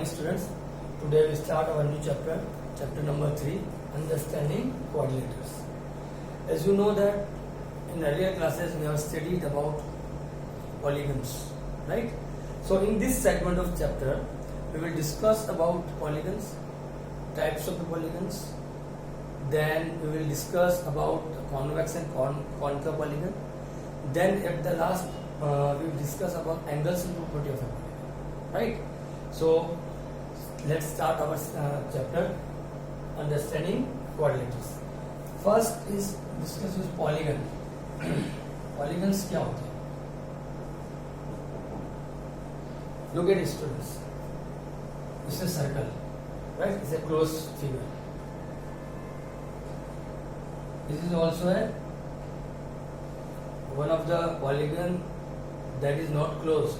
students. Today we start our new chapter, chapter number 3, understanding coordinators. As you know that in earlier classes we have studied about polygons, right? So in this segment of chapter we will discuss about polygons, types of the polygons, then we will discuss about convex and concave polygon, then at the last we will discuss about angles and property of a polygon, right? So let's start our chapter, understanding coordinators. First is discuss with polygon. Polygons क्या होते हैं? Look at it, students. It's a circle, right? It's a closed figure. This is also a one of the polygon that is not closed,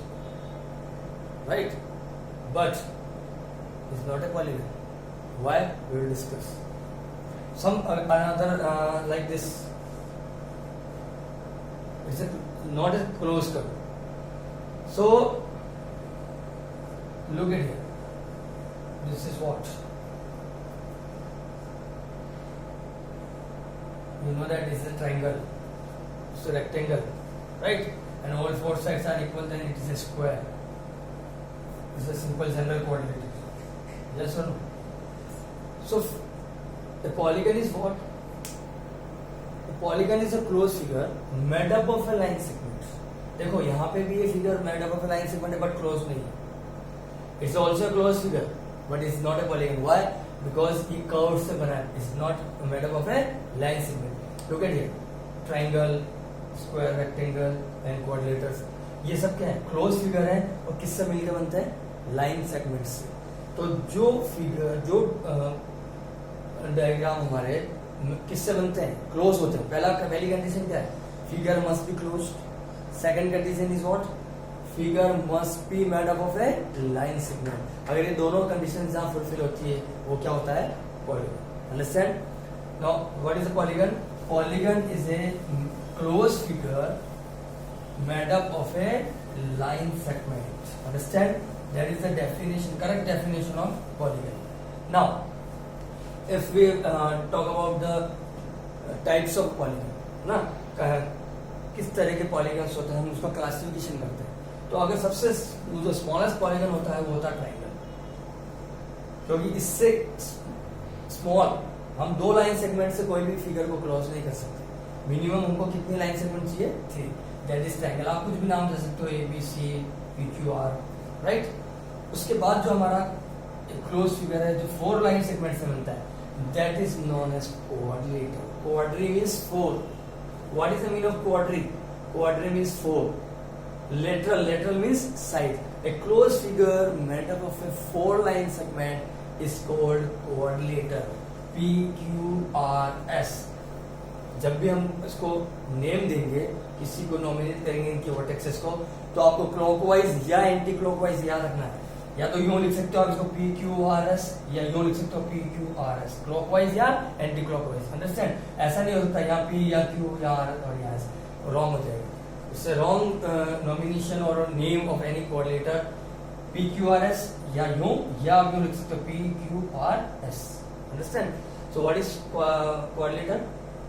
right? But it's not a polygon. Why? We will discuss. Some another like this. It's not a closed curve. So look at here. This is what? You know that this is a triangle. It's a rectangle, right? And all four sides are equal, then it is a square. It's a simple general coordinate. Yes or no? So a polygon is what? A polygon is a closed figure made up of a line segment. देखो यहाँ पे भी ये figure made up of a line segment है but closed नहीं है. It's also a closed figure but it's not a polygon. Why? Because ये curves से बना है. It's not made up of a line segment. Look at here. Triangle, square, rectangle and quadrilaters. ये सब क्या है? Closed figure है और किससे मिलकर बनता है? लाइन सेगमेंट से. तो जो फिगर जो डायग्राम हमारे किससे बनते हैं? क्लोज होते हैं. पहली कंडीशन क्या है? Figure must be close. Second condition is what? Figure must be made up of A line segment. अगर ये दोनों कंडीशन जहां फुलफिल होती है वो क्या होता है? Polygon. Understand? Now what is a polygon? Polygon is a close figure made up of A line segment. Understand? That is the definition, correct definition of polygon. Now, if we talk about the types of polygon, ना किस तरह के polygons होते हैं, हम उसका classification करते हैं. तो अगर सबसे जो स्मॉलेस्ट polygon होता है वो होता है ट्राइंगल, क्योंकि इससे स्मॉल हम दो लाइन सेगमेंट से कोई भी फिगर को क्लोज नहीं कर सकते. मिनिमम हमको कितनी लाइन सेगमेंट चाहिए? 3. That is triangle. आप कुछ भी नाम दे सकते हो, ABC, PQR, राइट. उसके बाद जो हमारा क्लोज फिगर है जो 4 लाइन सेगमेंट से बनता है, that is known as quadrilateral. Quadri means 4. What is the meaning of quadri? Quadri means 4. Lateral means side. A close figure made up of a 4 line segment is called quadrilateral. PQRS. जब भी हम इसको name देंगे, किसी को nominate करेंगे इनके vertexes को, तो आपको क्लॉकवाइज या एंटी क्लॉकवाइज याद रखना है. या तो यूं लिख सकते हो आप इसको PQRS या यूं लिख सकते हो PQRS. क्लॉकवाइज या एंटी क्लॉकवाइज. अंडरस्टैंड? ऐसा नहीं हो सकता यहाँ P या Q या R और यहाँ S. रॉन्ग हो जाएगा. इससे रॉन्ग नॉमिनेशन और name of any coordinator PQRS या आप यूं लिख सकते हो PQRS. Understand? So what is coordinator?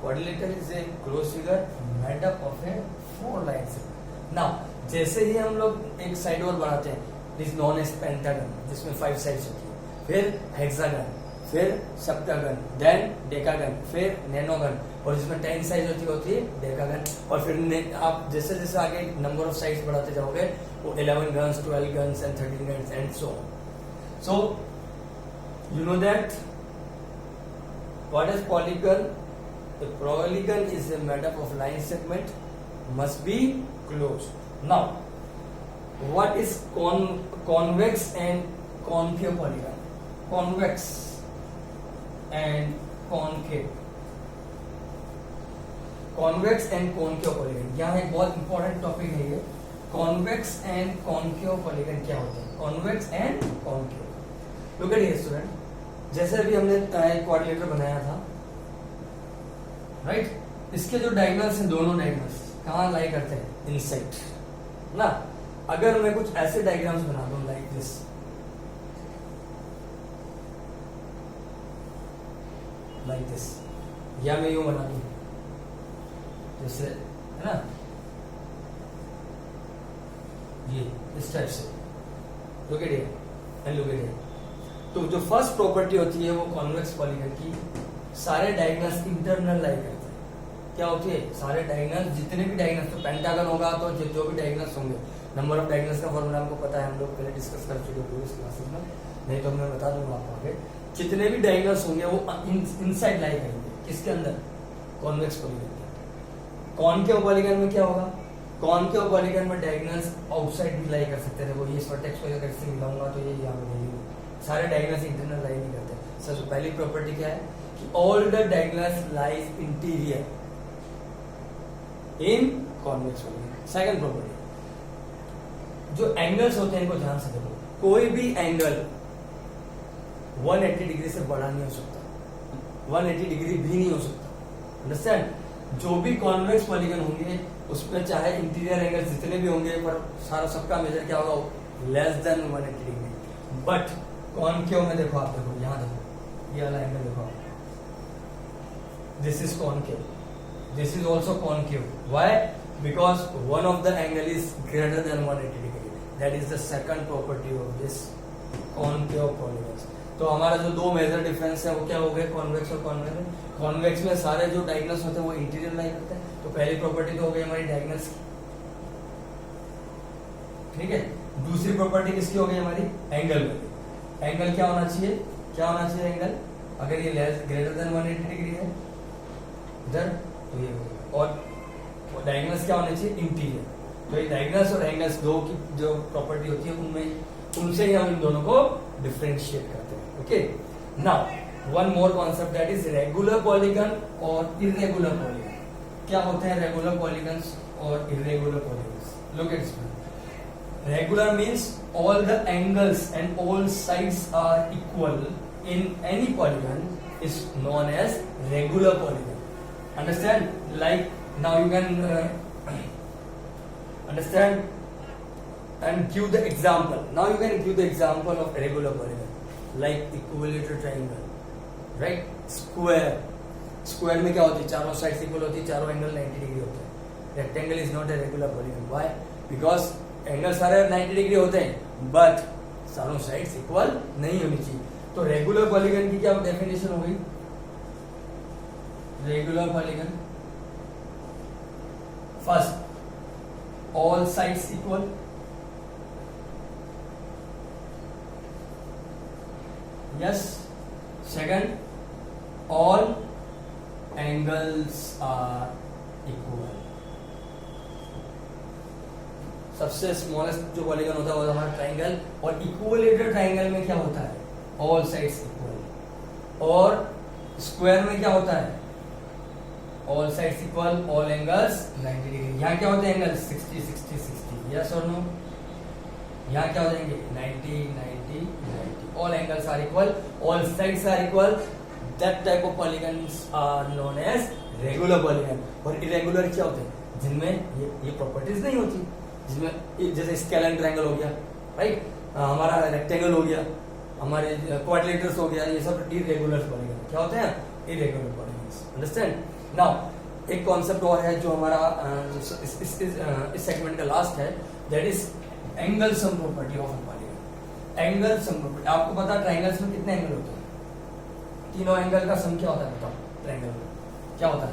Quadrilateral is a closed figure made up of a 4 lines. Now, जैसे ही हम लोग एक साइड और बनाते हैं, this known as pentagon, जिसमें 5 साइड्स होती है, फिर hexagon, फिर septagon, then decagon, फिर nanogon, और जिसमें 10 साइड्स होती है decagon, और फिर आप जैसे जैसे आगे नंबर ऑफ साइड्स बढ़ाते जाओगे वो 11 guns, 12 guns and 13 guns and so on. So you know that what is polygon? The polygon is made up of line segment, must be closed. Now, what is convex and concave polygon? Convex and concave. Convex and concave polygon. यहाँ एक बहुत important topic है ये. Convex and concave polygon क्या होते हैं? Convex and concave. Look at here, student. जैसे अभी हमने quadrilateral बनाया था, राइट. इसके जो डायगोनल्स हैं, दोनों डायगोनल्स कहाँ लाई करते हैं? इनसाइड ना. अगर मैं कुछ ऐसे डायग्राम्स बना दूं लाइक दिस, लाइक दिस, या मैं यूं बना दूं जैसे, है ना, ये इस टाइप से, look at here and look at here. तो जो फर्स्ट प्रॉपर्टी होती है वो कॉन्वेक्स पॉलीगन की, सारे डायगोनल्स इंटरनल लाई करते हैं। क्या होती है? सारे डायगोनल्स, जितने भी डायगोनल्स, तो पेंटागन होगा तो जो भी डायगोनल्स होंगे, नंबर ऑफ डायगोनल्स का फॉर्मूला हमको पता है, हम लोग पहले डिस्कस कर चुके प्रीवियस क्लासेस में, नहीं तो मैं बता दूंगा आपको आगे। जितने भी डायगोनल्स होंगे वो इनसाइड लाई करेंगे, किसके अंदर? कॉन्वेक्स पॉलीगन के। कॉनकेव पॉलीगन में क्या होगा? कॉनकेव पॉलीगन में डायगोनल्स आउटसाइड भी लाई कर सकते हैं। देखो ये वर्टेक्स को अगर इससे मिलाऊंगा तो ये यहाँ पे सारे डायगोनल्स इंटरनल लाई नहीं करते। सबसे पहली प्रॉपर्टी क्या है कि all the diagonals lies interior in convex polygon. Second property, जो एंगल्स होते हैं इनको ध्यान से देखो, कोई भी एंगल 180 डिग्री से बड़ा नहीं हो सकता, 180 डिग्री भी नहीं हो सकता। अंडरस्टैंड? जो भी कॉन्वेक्स पॉलीगन होंगे उसमें चाहे इंटीरियर एंगल जितने भी होंगे, पर सारा सबका मेजर क्या होगा? Less than 180 degree. But concave में देखो, आप देखो यहां देखो, ये वाला एंगल देखो, this is concave, this is also concave. Why? Because one of the angle is greater than 180 degree. That is the second property of this concave polygons. तो हमारा जो दो मेजर डिफरेंस है वो क्या हो गए? कॉन्वेक्स और कॉन्वेक्स में। कॉन्वेक्स में सारे जो डायगोनल्स होते हैं वो इंटीरियर लाई करते हैं। तो पहली प्रॉपर्टी तो हो गई हमारी डायगोनल्स की, ठीक है। दूसरी प्रॉपर्टी किसकी हो गई? हमारी एंगल में। एंगल क्या होना चाहिए? क्या होना चाहिए एंगल? अगर ये ग्रेटर देन 180 डिग्री है इधर, तो ये और डायगोनल्स क्या होने चाहिए? इंटीरियर। तो ये डायगोनल्स और एंगल्स दो की जो प्रॉपर्टी होती है उनमें, उनसे ही हम इन दोनों को डिफरेंशिएट करते हैं। Okay, now one more concept, that is regular polygon और इरेगुलर पॉलीगन। क्या होते हैं रेगुलर पॉलीगन्स और irregular polygons? Look at this. Regular means all the angles and all sides are equal in any polygon is known as regular polygon. Understand? Like now you can understand and give the example. Now you can give the example of regular polygon, like equilateral triangle, right? Square. Square में क्या होती है? चारों sides equal होती है, चारों angle 90 degree होते हैं। Rectangle is not a regular polygon. Why? Because angle सारे 90 डिग्री होते हैं, बट चारों साइड्स इक्वल नहीं होनी चाहिए। तो रेगुलर पॉलीगन की क्या डेफिनेशन हो गई? Regular polygon, first all sides equal, yes. Second all angles are equal. सबसे स्मॉलेस्ट जो पॉलीगन होता है वो हमारा ट्राइंगल, और इक्विलेटरल ट्राइंगल में क्या होता है? All sides equal. और स्क्वायर में क्या होता है? All sides equal, all angles 90 degree. यहाँ क्या होते हैं एंगल्स? 60 60 60, यस और नो? यहाँ क्या हो जाएंगे? 90 90 90। All angles are equal, all sides are equal. That type of polygons are known as regular polygon. और इरेगुलर क्या होते हैं? जिनमें ये प्रॉपर्टीज नहीं होती, जिसमें जैसे स्केलर ट्रायंगल हो गया, राइट, हमारा रेक्टेंगल हो गया, हमारे क्वाड्रिलेटरल्स हो गया, ये सब इरेगुलर पॉलीगन। क्या होते हैं? Irregular polygons. अंडरस्टैंड? नाउ एक कॉन्सेप्ट और है जो हमारा इस सेगमेंट का लास्ट है, that is angle sum property of a polygon. Angle sum property, आपको पता है ट्रायंगल्स में कितने एंगल होते हैं? तीनों एंगल का सम क्या होता है? बताओ, ट्रायंगल में क्या होता है?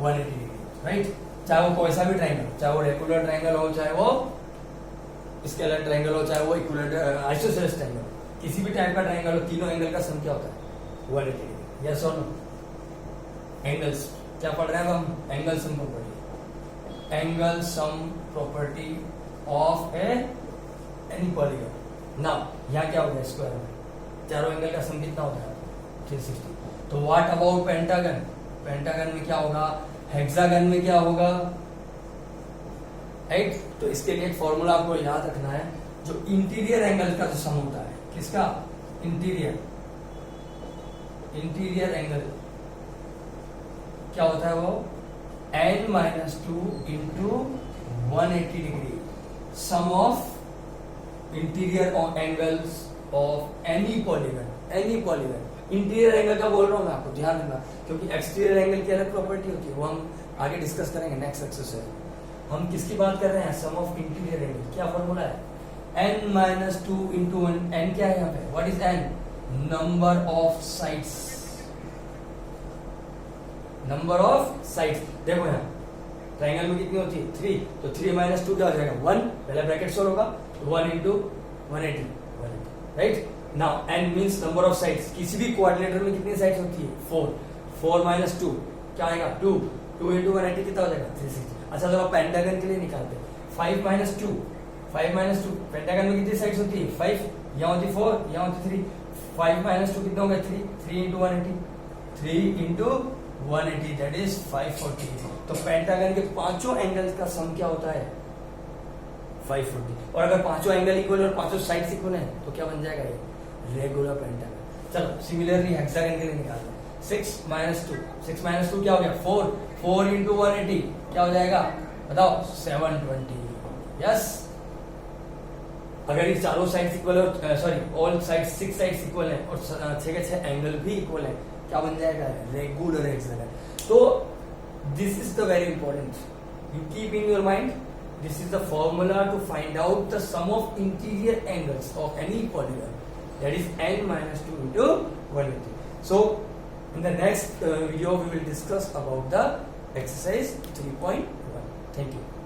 180 डिग्री, राइट। चाहे वो कोई सा भी ट्रायंगल, चाहे वो रेगुलर ट्रायंगल हो, चाहे वो स्केलर ट्रायंगल हो, चाहे वो इक्विलेटरल आइसोसेलेस ट्रायंगल, किसी भी टाइप का ट्रायंगल हो, तीनों एंगल का सम क्या होता है? 180 डिग्री। यस और नो? एंगल्स क्या पढ़ रहे हैं हम? Angle sum property. Angle sum property of any polygon. Now यहाँ क्या हो गया? स्क्वायर में चारों एंगल का सम कितना होता है? 360। तो व्हाट अबाउट पेंटागन? पेंटागन में क्या होगा? हेक्सागन में क्या होगा? राइट। तो इसके लिए एक फॉर्मूला आपको याद रखना है, जो इंटीरियर एंगल का जो सम होता है, किसका? इंटीरियर एंगल क्या होता है? वो n-2 into 180 degree, sum of interior angles of any polygon. Interior angle का बोल रहा हूं मैं आपको, ध्यान रखना, क्योंकि एक्सटीरियर एंगल की अलग प्रॉपर्टी होती है, वो हम आगे डिस्कस करेंगे नेक्स्ट एक्सरसाइज। हम किसकी बात कर रहे हैं? सम ऑफ इंटीरियर एंगल। क्या फॉर्मूला है? n-2 इंटू n क्या है यहाँ पे? What is n? Number of sides. Number of sides देखो यहाँ ट्राइंगल में कितनी होती है? 3, तो 3 - 2 क्या हो जाएगा? 1। पहला ब्रैकेट सोल्व होगा, 1 into 180, right. Now n means number of sides. किसी भी कोऑर्डिनेटर में कितनी साइड्स होती है? 4। 4 - 2 क्या आएगा? 2। 2 इंटू 180 कितना हो जाएगा? 360। अच्छा चलो पेंटागन के लिए निकालते हैं। 5 - 2 पेंटागन में कितनी साइड्स होती है? 5। यहाँ होती 4, यहाँ होती 3। 5 - 2 कितना हो गया? 3। 3 इंटू 180, 3 इंटू 180 दैट इज 540। तो पेंटागन के पांचों एंगल्स का सम क्या होता है? 540। और अगर पांचों एंगल इक्वल और पांचों साइड्स इक्वल हैं तो क्या बन जाएगा? ये रेगुलर पेंटागन। चलो सिमिलरली हेक्सागन के लिए निकालते हैं। 6 - 2 क्या हो गया? 4। 4 इंटू 180 क्या हो जाएगा? बताओ। 720। यस। अगर ये चारों साइड्स इक्वल है, sorry all sides 6 sides equal है और 6 के 6 एंगल भी इक्वल है, क्या बन जाएगा? Regular hexagon. तो this is the very important, you keep in your mind, this is the formula to find out the sum of interior angles of any polygon, that is n-2 into 180. So in the next video we will discuss about the exercise 3.1. Thank you.